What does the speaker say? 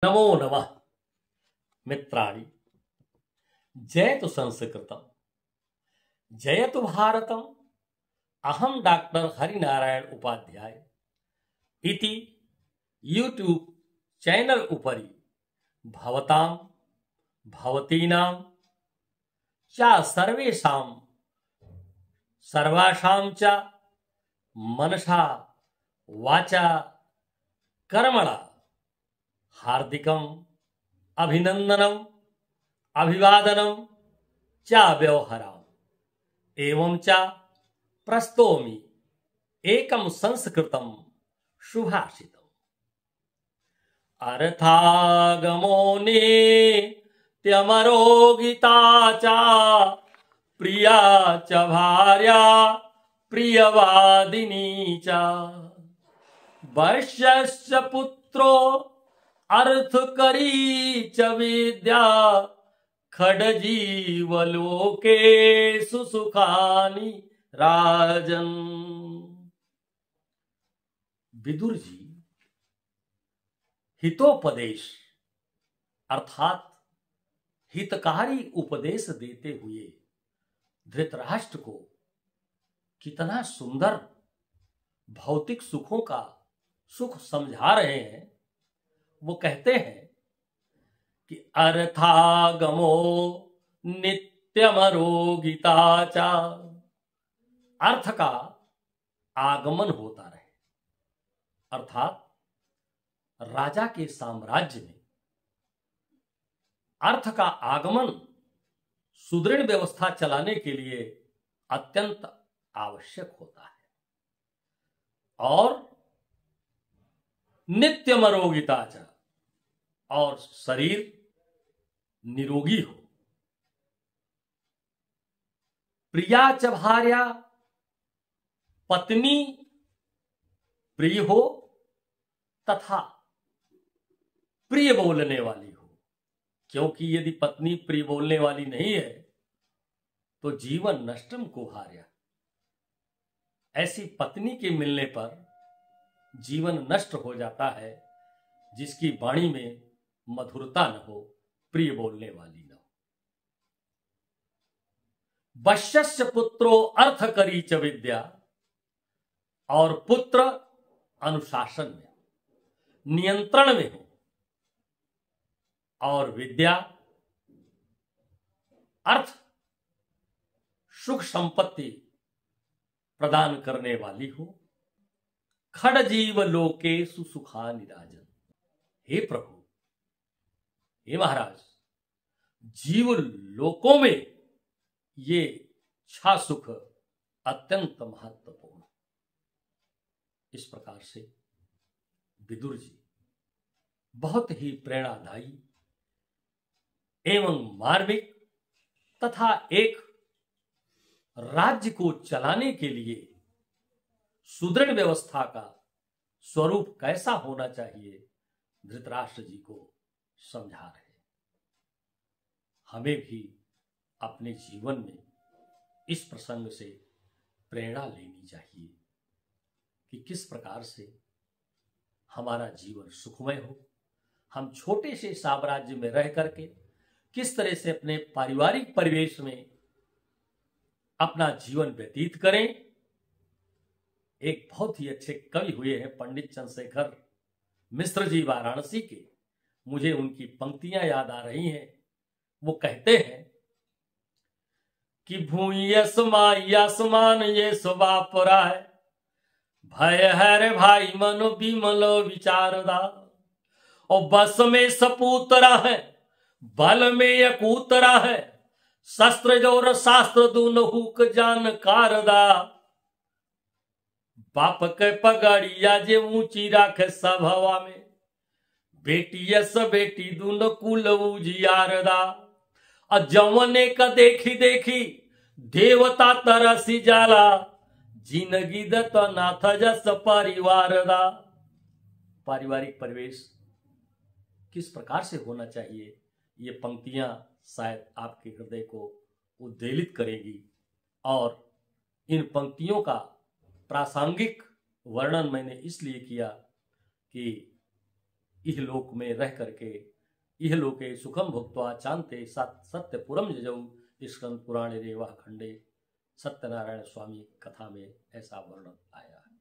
नमो नमः मित्राणि। जयतु संस्कृतम, जयतु भारतम। अहम डॉक्टर हरिनारायण उपाध्याय इति यूट्यूब चैनल उपरि भवतां भवतीनां च सर्वेषां सर्वासां च मनसा वाचा कर्मणा हार्दिकं अभिनंदनम अभिवादनम च व्यवहराम एवं च प्रस्तोमि एकम संस्कृतम सुभाषितम। अर्थागमो नित्यमरो गीता च प्रिया च भार्या प्रियवादिनी च वैश्यस्य पुत्रो अर्थकरी च विद्या खड्जीवलोकेषु सुखानि राजन्। विदुर जी हितोपदेश अर्थात हितकारी उपदेश देते हुए धृतराष्ट्र को कितना सुंदर भौतिक सुखों का सुख समझा रहे हैं। वो कहते हैं कि अर्थागमो नित्यमरो गीता च, अर्थ का आगमन होता रहे, अर्थात राजा के साम्राज्य में अर्थ का आगमन सुदृढ़ व्यवस्था चलाने के लिए अत्यंत आवश्यक होता है। और नित्यमरोगिता च, और शरीर निरोगी हो। प्रिया च भार्या, पत्नी प्रिय हो तथा प्रिय बोलने वाली हो, क्योंकि यदि पत्नी प्रिय बोलने वाली नहीं है तो जीवन नष्टम को हार्या। ऐसी पत्नी के मिलने पर जीवन नष्ट हो जाता है, जिसकी वाणी में मधुरता न हो, प्रिय बोलने वाली न हो। वैश्यस्य पुत्रो अर्थ करी च विद्या, और पुत्र अनुशासन में नियंत्रण में हो, और विद्या अर्थ सुख संपत्ति प्रदान करने वाली हो। खड्जीव लोकेषु सुखानि राजन्। हे प्रभु, हे महाराज, जीव लोकों में ये छा सुख अत्यंत महत्वपूर्ण। इस प्रकार से विदुर जी बहुत ही प्रेरणादायी एवं मार्मिक तथा एक राज्य को चलाने के लिए सुदृढ़ व्यवस्था का स्वरूप कैसा होना चाहिए धृतराष्ट्र जी को समझा रहे। हमें भी अपने जीवन में इस प्रसंग से प्रेरणा लेनी चाहिए कि किस प्रकार से हमारा जीवन सुखमय हो। हम छोटे से साम्राज्य में रह करके किस तरह से अपने पारिवारिक परिवेश में अपना जीवन व्यतीत करें। एक बहुत ही अच्छे कवि हुए हैं पंडित चंद्रशेखर मिश्र जी वाराणसी के, मुझे उनकी पंक्तियां याद आ रही हैं। वो कहते हैं कि भूयस माई आसमान ये सुबापुरा है, भय है रे भाई मनो बिमलो विचारदा। और बस में सपूतरा है, बल में यकूतरा है, शस्त्र जोर शास्त्र दूनहुक जानकारदा। बाप के पगड़िया जे ऊंची राखे सब हवा में, बेटी यस बेटी दून कुल उजियारदा। जवने का देखी देखी देवता तरसी जाला, जिंदगी दत नाथ जस परिवार दा। पारिवारिक परिवेश किस प्रकार से होना चाहिए, ये पंक्तियां शायद आपके हृदय को उद्वेलित करेगी। और इन पंक्तियों का प्रासंगिक वर्णन मैंने इसलिए किया कि इहलोक में रह करके इहलोके सुखम भुक्त्वा चांते सत्यपुरम जजऊ, स्कंद पुराण रेवा खंडे सत्यनारायण स्वामी कथा में ऐसा वर्णन आया है।